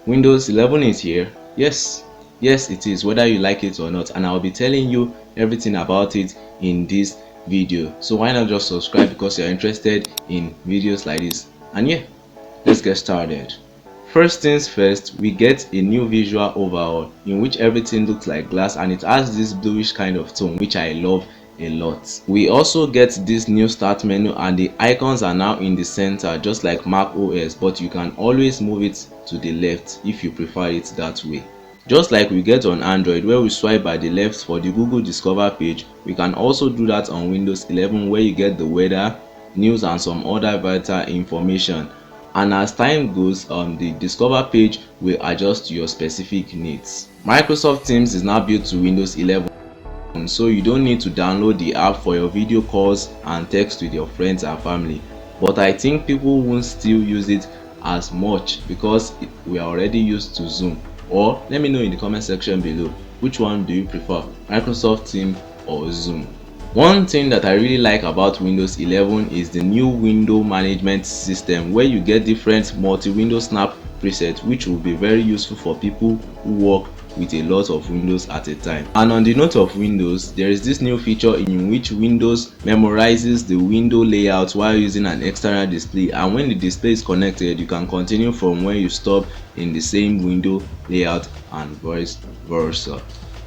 Windows 11 is here. Yes, it is, whether you like it or not, and I'll be telling you everything about it in this video. So why not just subscribe because you're interested in videos like this. And yeah, let's get started. First things first, we get a new visual overhaul in which everything looks like glass and it has this bluish kind of tone, which I love a lot. We also get this new start menu and the icons are now in the center just like Mac OS, but you can always move it to the left if you prefer it that way. Just like we get on Android where we swipe by the left for the Google Discover page, we can also do that on Windows 11 where you get the weather, news and some other vital information. And as time goes, the Discover page will adjust to your specific needs. Microsoft Teams is now built to Windows 11, so you don't need to download the app for your video calls and text with your friends and family. But I think people won't still use it as much because we are already used to Zoom. Or let me know in the comment section below, which one do you prefer, Microsoft Teams or Zoom? One thing that I really like about Windows 11 is the new window management system where you get different multi-window snap presets, which will be very useful for people who work with a lot of windows at a time. And on the note of Windows, there is this new feature in which Windows memorizes the window layout while using an external display, and when the display is connected you can continue from where you stop in the same window layout and vice versa.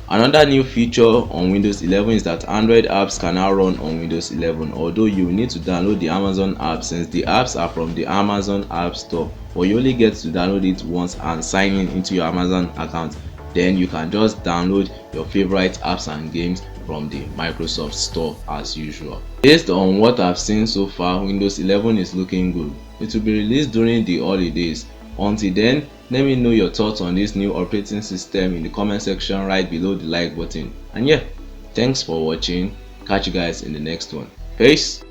Another new feature on Windows 11 is that Android apps can now run on Windows 11, although you will need to download the Amazon app since the apps are from the Amazon App Store, but you only get to download it once and sign in into your Amazon account. Then you can just download your favorite apps and games from the Microsoft Store as usual. Based on what I've seen so far, Windows 11 is looking good. It will be released during the holidays. Until then, let me know your thoughts on this new operating system in the comment section right below the like button. And yeah, thanks for watching. Catch you guys in the next one. Peace.